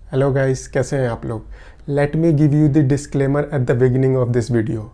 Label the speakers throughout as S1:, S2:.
S1: Hello guys, कैसे हैं आप लोग। Let me give you the disclaimer at the beginning of this video.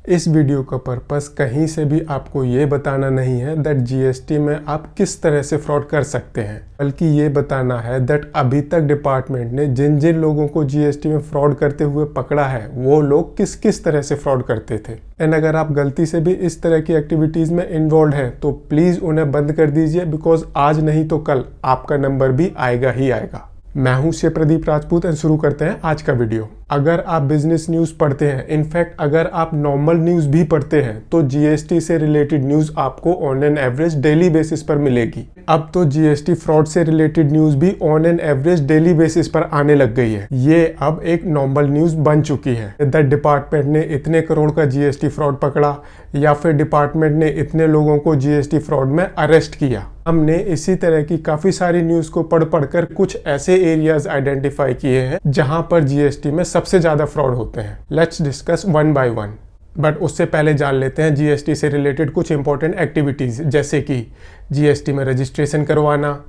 S1: इस वीडियो का पर्पस कहीं से भी आपको ये बताना नहीं है दैट जीएसटी में आप किस तरह से फ्रॉड कर सकते हैं, बल्कि ये बताना है दैट अभी तक डिपार्टमेंट ने जिन जिन लोगों को जीएसटी में फ्रॉड करते हुए पकड़ा है वो लोग किस किस तरह से फ्रॉड करते थे। एंड अगर आप गलती से भी इस तरह की एक्टिविटीज़ में इन्वॉल्व हैं तो प्लीज़ उन्हें बंद कर दीजिए, बिकॉज आज नहीं तो कल आपका नंबर भी आएगा ही आएगा। मैं हूं से प्रदीप राजपूत एंड शुरू करते हैं आज का वीडियो। अगर आप बिजनेस न्यूज़ पढ़ते हैं, इनफैक्ट अगर आप नॉर्मल न्यूज़ भी पढ़ते हैं, तो जीएसटी से रिलेटेड न्यूज़ आपको on an average daily basis पर मिलेगी। अब तो जीएसटी फ्रॉड से रिलेटेड न्यूज़ भी on an average daily basis पर आने लग गई है। ये अब एक नॉर्मल न्यूज़ बन चुकी है। द डिपार्टमेंट ने इतने करोड़ का जीएसटी फ्रॉड पकड़ा, या फिर डिपार्टमेंट ने इतने लोगों को जीएसटी फ्रॉड में अरेस्ट किया। हमने इसी तरह की काफ़ी सारी न्यूज़ को पढ़कर कुछ ऐसे एरियाज आइडेंटिफाई किए हैं जहां पर जीएसटी में सबसे ज़्यादा फ्रॉड होते हैं। Let's discuss one by one. But उससे पहले जान लेते हैं जीएसटी से रिलेटेड कुछ इंपॉर्टेंट एक्टिविटीज़, जैसे कि जीएसटी में रजिस्ट्रेशन करवाना।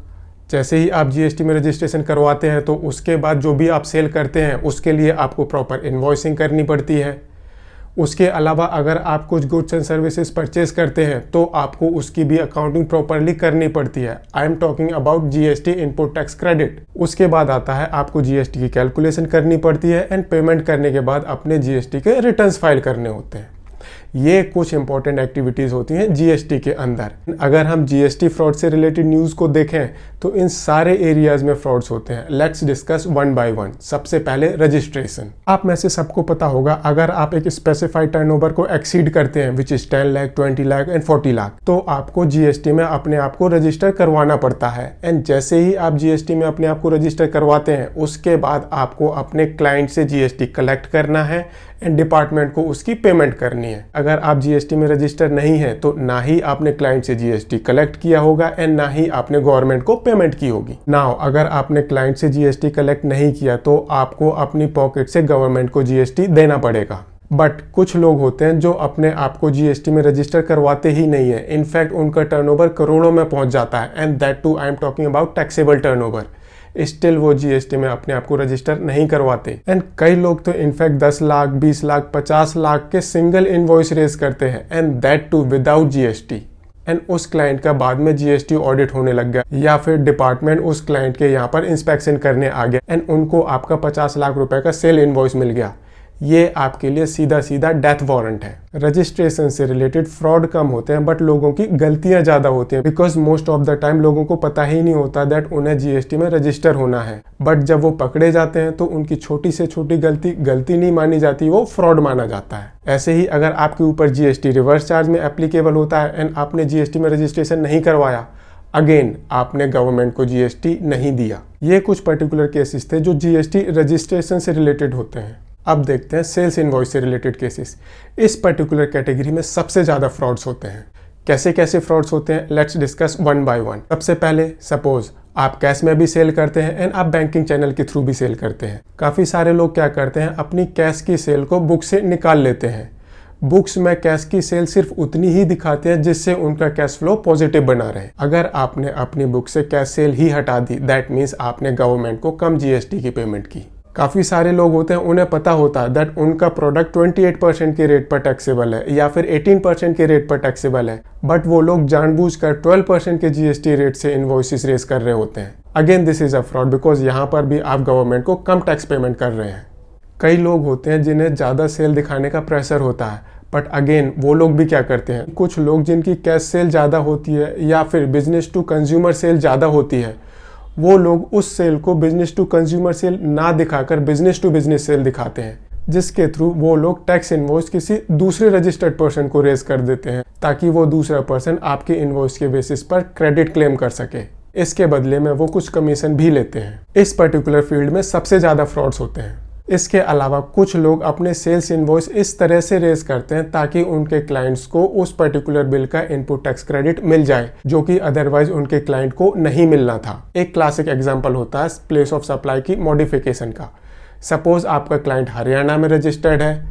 S1: जैसे ही आप जीएसटी में रजिस्ट्रेशन करवाते हैं तो उसके बाद जो भी आप सेल करते हैं उसके लिए आपको प्रॉपर इन्वॉइसिंग करनी पड़ती है। उसके अलावा अगर आप कुछ गुड्स एंड सर्विसेज परचेज करते हैं तो आपको उसकी भी अकाउंटिंग प्रॉपरली करनी पड़ती है। आई am talking about GST input tax credit. उसके बाद आता है आपको जीएसटी की कैलकुलेशन करनी पड़ती है एंड पेमेंट करने के बाद अपने जीएसटी के रिटर्न्स फाइल करने होते हैं। ये कुछ इंपॉर्टेंट एक्टिविटीज़ होती हैं जीएसटी के अंदर। अगर हम जीएसटी फ्रॉड से रिलेटेड न्यूज़ को देखें तो इन सारे एरियाज में फ्रॉड्स होते हैं। Let's discuss one by one. सबसे पहले रजिस्ट्रेशन। आप में से सबको पता होगा, अगर आप एक स्पेसिफाइड टर्नओवर को एक्सीड करते हैं which is 10 lakh, 20 lakh and 40 lakh, तो आपको जीएसटी में अपने आप को रजिस्टर करवाना पड़ता है। एंड जैसे ही आप जीएसटी में अपने आप को रजिस्टर करवाते हैं उसके बाद आपको अपने क्लाइंट से जीएसटी कलेक्ट करना है एंड डिपार्टमेंट को उसकी पेमेंट करनी है। अगर आप जीएसटी में रजिस्टर नहीं है तो ना ही आपने क्लाइंट से जीएसटी कलेक्ट किया होगा एंड ना ही आपने गवर्नमेंट को पेमेंट की होगी। नाउ अगर आपने क्लाइंट से जीएसटी कलेक्ट नहीं किया तो आपको अपनी पॉकेट से गवर्नमेंट को जीएसटी देना पड़ेगा। बट कुछ लोग होते हैं जो अपने आप को जीएसटी में रजिस्टर करवाते ही नहीं है। इनफैक्ट उनका टर्नओवर करोड़ों में पहुंच जाता है and that too I am talking about taxable turnover. Still वो जीएसटी में अपने आप को रजिस्टर नहीं करवाते। एंड कई लोग तो इनफैक्ट 10 लाख, 20 लाख, 50 लाख के सिंगल इनवॉइस रेज करते हैं and that too without GST. And उस क्लाइंट का बाद में जीएसटी ऑडिट होने लग गया, या फिर डिपार्टमेंट उस क्लाइंट के यहाँ पर इंस्पेक्शन करने आ गया एंड उनको आपका 50 लाख रुपए का सेल इनवॉइस मिल गया। ये आपके लिए सीधा सीधा डेथ वारंट है। रजिस्ट्रेशन से रिलेटेड फ्रॉड कम होते हैं बट लोगों की गलतियां ज़्यादा होती हैं, because most of the time लोगों को पता ही नहीं होता दैट उन्हें जीएसटी में रजिस्टर होना है। बट जब वो पकड़े जाते हैं तो उनकी छोटी से छोटी गलती नहीं मानी जाती, वो फ्रॉड माना जाता है। ऐसे ही अगर आपके ऊपर जीएसटी रिवर्स चार्ज में एप्लीकेबल होता है एंड आपने जीएसटी में रजिस्ट्रेशन नहीं करवाया, अगेन आपने गवर्नमेंट को जीएसटी नहीं दिया। ये कुछ पर्टिकुलर केसेस थे जो जीएसटी रजिस्ट्रेशन से रिलेटेड होते हैं। अब देखते हैं सेल्स इनवॉइस से रिलेटेड केसेस। इस पर्टिकुलर कैटेगरी में सबसे ज़्यादा फ्रॉड्स होते हैं। कैसे कैसे फ्रॉड्स होते हैं, let's discuss one by one. सबसे पहले सपोज आप कैश में भी सेल करते हैं एंड आप बैंकिंग चैनल के थ्रू भी सेल करते हैं। काफ़ी सारे लोग क्या करते हैं, अपनी कैश की सेल को बुक से निकाल लेते हैं। बुक्स में कैश की सेल सिर्फ उतनी ही दिखाते हैं जिससे उनका कैश फ्लो पॉजिटिव बना रहे। अगर आपने अपनी बुक से कैश सेल ही हटा दी, दैट मीन्स आपने गवर्नमेंट को कम जीएसटी की पेमेंट की। काफ़ी सारे लोग होते हैं, उन्हें पता होता है दैट उनका प्रोडक्ट 28% के रेट पर टैक्सेबल है या फिर 18% के रेट पर टैक्सेबल है, बट वो लोग जानबूझकर 12% के जीएसटी रेट से इनवॉइसेस रेज कर रहे होते हैं। Again this is a fraud, because यहाँ पर भी आप गवर्नमेंट को कम टैक्स पेमेंट कर रहे हैं। कई लोग होते हैं जिन्हें ज़्यादा सेल दिखाने का प्रेशर होता है, बट अगेन वो लोग भी क्या करते हैं, कुछ लोग जिनकी कैश सेल ज़्यादा होती है या फिर बिजनेस टू कंज्यूमर सेल ज़्यादा होती है, वो लोग उस सेल को बिजनेस टू कंज्यूमर सेल ना दिखाकर बिजनेस टू बिजनेस सेल दिखाते हैं, जिसके थ्रू वो लोग टैक्स इनवॉइस किसी दूसरे रजिस्टर्ड पर्सन को रेज कर देते हैं ताकि वो दूसरा पर्सन आपके इनवॉइस के बेसिस पर क्रेडिट क्लेम कर सके। इसके बदले में वो कुछ कमीशन भी लेते हैं। इस पर्टिकुलर फील्ड में सबसे ज़्यादा फ्रॉड्स होते हैं। इसके अलावा कुछ लोग अपने सेल्स इनवॉइस इस तरह से रेज करते हैं ताकि उनके क्लाइंट्स को उस पर्टिकुलर बिल का इनपुट टैक्स क्रेडिट मिल जाए, जो कि अदरवाइज उनके क्लाइंट को नहीं मिलना था। एक क्लासिक एग्जांपल होता है प्लेस ऑफ सप्लाई की मॉडिफिकेशन का। सपोज आपका क्लाइंट हरियाणा में रजिस्टर्ड है,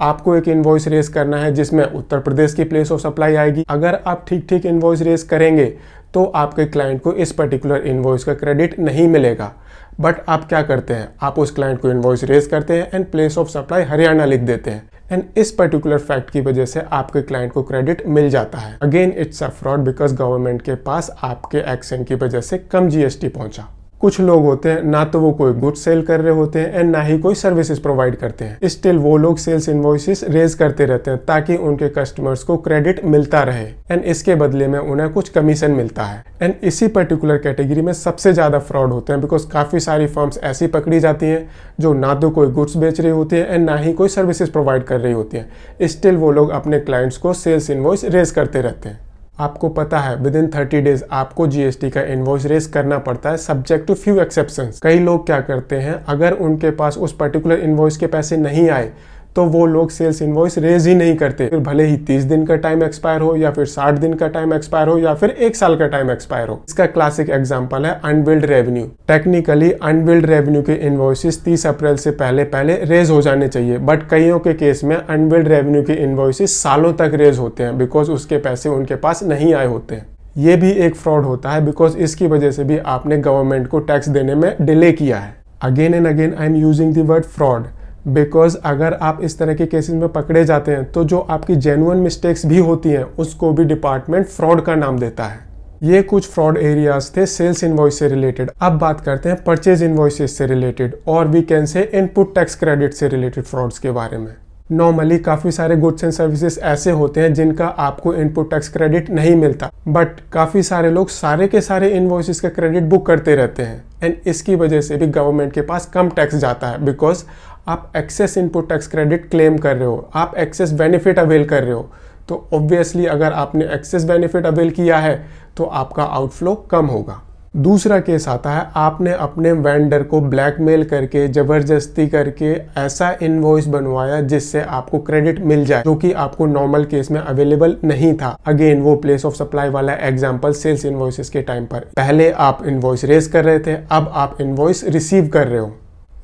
S1: आपको एक इनवॉइस रेज करना है जिसमें उत्तर प्रदेश की प्लेस ऑफ सप्लाई आएगी। अगर आप ठीक इनवॉइस रेज करेंगे तो आपके क्लाइंट को इस पर्टिकुलर इनवॉइस का क्रेडिट नहीं मिलेगा। बट आप क्या करते हैं, आप उस क्लाइंट को इनवॉइस रेज करते हैं and place of supply Haryana लिख देते हैं एंड इस पर्टिकुलर फैक्ट की वजह से आपके क्लाइंट को क्रेडिट मिल जाता है। Again it's a fraud because government के पास आपके एक्शन की वजह से कम जीएसटी पहुंचा। कुछ लोग होते हैं ना तो वो कोई गुड्स सेल कर रहे होते हैं एंड ना ही कोई सर्विसेज प्रोवाइड करते हैं, स्टिल वो लोग सेल्स इनवॉइसेस रेज करते रहते हैं ताकि उनके कस्टमर्स को क्रेडिट मिलता रहे एंड इसके बदले में उन्हें कुछ कमीशन मिलता है। एंड इसी पर्टिकुलर कैटेगरी में सबसे ज्यादा फ्रॉड होते हैं बिकॉज काफी सारी फर्म्स ऐसी पकड़ी जाती हैं जो ना तो कोई गुड्स बेच रही होती है एंड ना ही कोई सर्विसेज प्रोवाइड कर रही होती है, स्टिल वो लोग अपने क्लाइंट्स को सेल्स इनवॉइस रेज करते रहते हैं। आपको पता है विद इन 30 डेज आपको जीएसटी का इनवॉइस रेज करना पड़ता है सब्जेक्ट टू फ्यू एक्सेप्शंस। कई लोग क्या करते हैं, अगर उनके पास उस पर्टिकुलर इनवॉइस के पैसे नहीं आए तो वो लोग सेल्स इनवॉइस रेज ही नहीं करते, फिर भले ही 30 दिन का टाइम एक्सपायर हो या फिर 60 दिन का टाइम एक्सपायर हो या फिर 1 साल का टाइम एक्सपायर हो। इसका क्लासिक एग्जांपल है unbilled revenue. Technically unbilled revenue के इनवॉइसेस 30 अप्रैल से पहले रेज हो जाने चाहिए, बट कईयों के केस में अनबिल्ड रेवेन्यू के इनवॉइसेस सालों तक रेज होते हैं बिकॉज उसके पैसे उनके पास नहीं आए होते हैं। ये भी एक फ्रॉड होता है बिकॉज इसकी वजह से भी आपने गवर्नमेंट को टैक्स देने में डिले किया है। Again and again I am using the word fraud because अगर आप इस तरह के केसेस में पकड़े जाते हैं तो जो आपकी जेन्युइन मिस्टेक्स भी होती हैं उसको भी डिपार्टमेंट फ्रॉड का नाम देता है। ये कुछ फ्रॉड एरियाज थे सेल्स इनवॉइस से रिलेटेड। अब बात करते हैं परचेज इनवॉइसेस से रिलेटेड और we can say input tax credit से रिलेटेड फ्रॉड्स के बारे में। नॉर्मली काफ़ी सारे गुड्स एंड सर्विसेज ऐसे होते हैं जिनका आपको इनपुट टैक्स क्रेडिट नहीं मिलता, बट काफ़ी सारे लोग सारे के सारे इनवॉइसेस का क्रेडिट बुक करते रहते हैं एंड इसकी वजह से भी गवर्नमेंट के पास कम टैक्स जाता है बिकॉज आप excess input tax credit claim कर रहे हो, आप एक्सेस बेनिफिट अवेल कर रहे हो, तो ऑब्वियसली अगर आपने एक्सेस बेनिफिट अवेल किया है तो आपका आउटफ्लो कम होगा। दूसरा केस आता है आपने अपने वेंडर को ब्लैकमेल करके जबरदस्ती करके ऐसा इनवॉइस बनवाया जिससे आपको क्रेडिट मिल जाए जो कि आपको नॉर्मल केस में अवेलेबल नहीं था। अगेन वो प्लेस ऑफ सप्लाई वाला एग्जांपल सेल्स इनवॉइसेस के टाइम पर पहले आप इनवॉइस रेज कर रहे थे, अब आप इनवॉइस रिसीव कर रहे हो।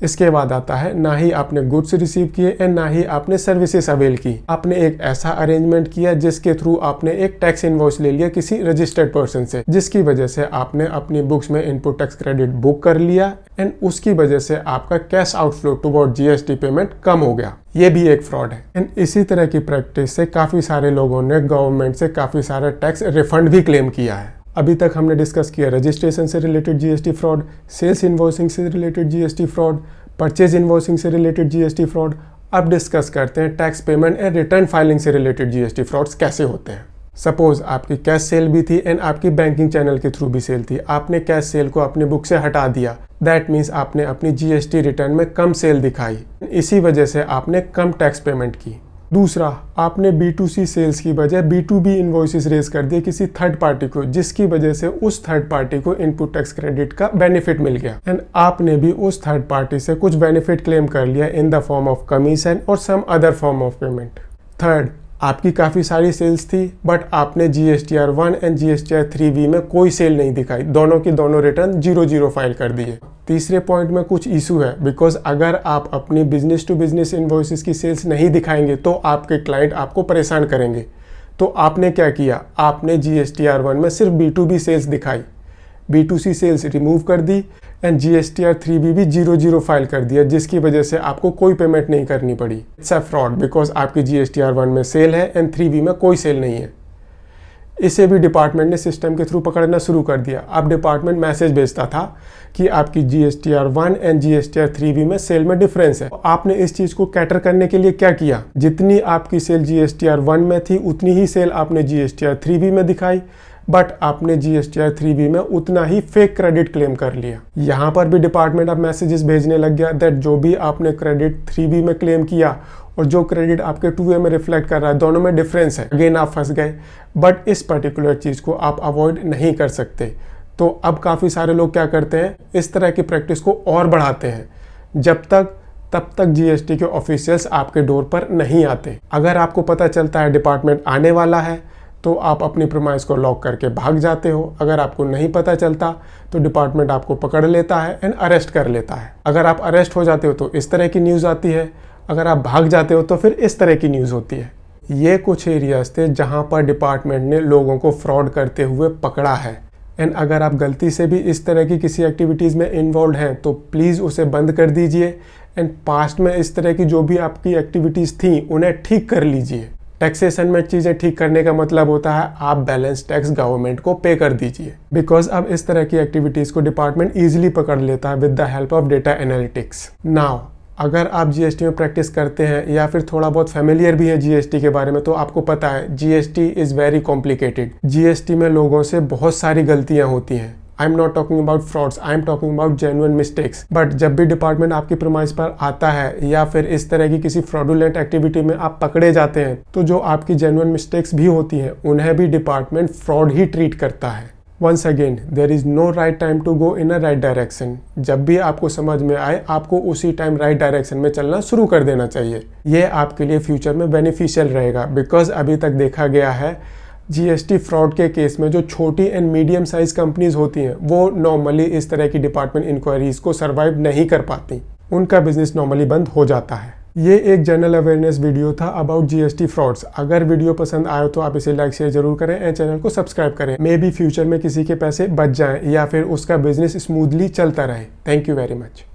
S1: इसके बाद आता है ना ही आपने गुड्स रिसीव किए एंड ना ही आपने सर्विसेज अवेल की, आपने एक ऐसा अरेंजमेंट किया जिसके थ्रू आपने एक टैक्स इनवॉइस ले लिया किसी रजिस्टर्ड पर्सन से, जिसकी वजह से आपने अपनी बुक्स में इनपुट टैक्स क्रेडिट बुक कर लिया एंड उसकी वजह से आपका cash outflow toward GST payment कम हो गया। ये भी एक फ्रॉड है एंड इसी तरह की प्रैक्टिस से काफी सारे लोगों ने गवर्नमेंट से काफी सारा टैक्स रिफंड भी क्लेम किया है। अभी तक हमने डिस्कस किया रजिस्ट्रेशन से related GST fraud, sales invoicing से related GST fraud, purchase invoicing से रिलेटेड जीएसटी फ्रॉड। अब डिस्कस करते हैं tax payment and return filing से रिलेटेड जीएसटी फ्रॉड्स कैसे होते हैं। सपोज आपकी कैश सेल भी थी एंड आपकी बैंकिंग चैनल के थ्रू भी सेल थी, आपने कैश सेल को अपनी बुक से हटा दिया, दैट मीन्स आपने अपनी जीएसटी रिटर्न में कम सेल दिखाई, इसी वजह से आपने कम टैक्स पेमेंट की। दूसरा, आपने B2C सेल्स की बजाय B2B इनवॉइसेस रेज कर दिए किसी थर्ड पार्टी को, जिसकी वजह से उस थर्ड पार्टी को इनपुट टैक्स क्रेडिट का बेनिफिट मिल गया एंड आपने भी उस थर्ड पार्टी से कुछ बेनिफिट क्लेम कर लिया in the form of commission और some other form of payment. Third, आपकी काफ़ी सारी सेल्स थी बट आपने GSTR 1 एंड GSTR 3V में कोई सेल नहीं दिखाई, दोनों की दोनों रिटर्न 0 फाइल कर दिए। तीसरे पॉइंट में कुछ इशू है बिकॉज अगर आप अपनी बिजनेस टू बिजनेस इनवॉइसेस की सेल्स नहीं दिखाएंगे तो आपके क्लाइंट आपको परेशान करेंगे। तो आपने क्या किया, आपने GSTR 1 में सिर्फ B2B सेल्स दिखाई, B2C सेल्स रिमूव कर दी एंड GSTR 3V भी 0 फाइल कर दिया, जिसकी वजह से आपको कोई पेमेंट नहीं करनी पड़ी। इट्स अ फ्रॉड बिकॉज आपकी GSTR 1 में सेल है एंड 3V में कोई सेल नहीं है। इसे भी डिपार्टमेंट ने सिस्टम के थ्रू पकड़ना शुरू कर दिया। अब डिपार्टमेंट मैसेज भेजता था कि आपकी GSTR 1 एंड GSTR 3V में सेल में डिफरेंस है। आपने इस चीज़ को कैटर करने के लिए क्या किया, जितनी आपकी सेल GSTR 1 में थी उतनी ही सेल आपने GSTR 3V में दिखाई, बट आपने GSTR 3V में उतना ही फेक क्रेडिट क्लेम कर लिया। यहाँ पर भी डिपार्टमेंट अब मैसेजेस भेजने लग गया दैट जो भी आपने क्रेडिट 3V में क्लेम किया और जो क्रेडिट आपके 2A में रिफ्लेक्ट कर रहा है, दोनों में डिफरेंस है। अगेन आप फंस गए, बट इस पर्टिकुलर चीज़ को आप अवॉइड नहीं कर सकते। तो अब काफ़ी सारे लोग क्या करते हैं, इस तरह की प्रैक्टिस को और बढ़ाते हैं तब तक GST के ऑफिशियल्स आपके डोर पर नहीं आते। अगर आपको पता चलता है डिपार्टमेंट आने वाला है तो आप अपनी प्रीमाइस को लॉक करके भाग जाते हो। अगर आपको नहीं पता चलता तो डिपार्टमेंट आपको पकड़ लेता है एंड अरेस्ट कर लेता है। अगर आप अरेस्ट हो जाते हो तो इस तरह की न्यूज़ आती है, अगर आप भाग जाते हो तो फिर इस तरह की न्यूज़ होती है। ये कुछ एरियाज थे जहाँ पर डिपार्टमेंट ने लोगों को फ्रॉड करते हुए पकड़ा है। एंड अगर आप गलती से भी इस तरह की किसी एक्टिविटीज़ में इन्वॉल्व हैं तो प्लीज़ उसे बंद कर दीजिए एंड पास्ट में इस तरह की जो भी आपकी एक्टिविटीज़ थी उन्हें ठीक कर लीजिए। टैक्सेशन में चीज़ें ठीक करने का मतलब होता है आप बैलेंस टैक्स गवर्नमेंट को पे कर दीजिए, बिकॉज अब इस तरह की एक्टिविटीज़ को डिपार्टमेंट ईजिली पकड़ लेता है with the help of data analytics. Now अगर आप जीएसटी में प्रैक्टिस करते हैं या फिर थोड़ा बहुत फेमिलियर भी है जीएसटी के बारे में तो आपको पता है GST is very complicated. GST में लोगों से बहुत सारी गलतियां होती हैं। I am not talking about frauds, I am talking about genuine mistakes. But जब भी डिपार्टमेंट आपकी प्रीमाइस पर आता है या फिर इस तरह की किसी फ्रॉडुलेंट एक्टिविटी में आप पकड़े जाते हैं तो जो आपकी जेन्युइन मिस्टेक्स भी होती हैं उन्हें भी डिपार्टमेंट फ्रॉड ही ट्रीट करता है। Once again there is no right time to go in a right direction. जब भी आपको समझ में आए आपको उसी टाइम राइट डायरेक्शन में चलना शुरू कर देना चाहिए। ये आपके लिए फ्यूचर में बेनिफिशियल रहेगा, बिकॉज अभी तक देखा गया है जीएसटी फ्रॉड के केस में जो छोटी एंड मीडियम साइज कंपनीज होती हैं वो नॉर्मली इस तरह की डिपार्टमेंट इंक्वायरीज को सर्वाइव नहीं कर पाती, उनका बिजनेस नॉर्मली बंद हो जाता है। ये एक जनरल अवेयरनेस वीडियो था अबाउट जीएसटी फ्रॉड्स। अगर वीडियो पसंद आए तो आप इसे लाइक शेयर जरूर करें एंड चैनल को सब्सक्राइब करें। मे बी फ्यूचर में किसी के पैसे बच जाएं या फिर उसका बिजनेस स्मूथली चलता रहे। Thank you very much.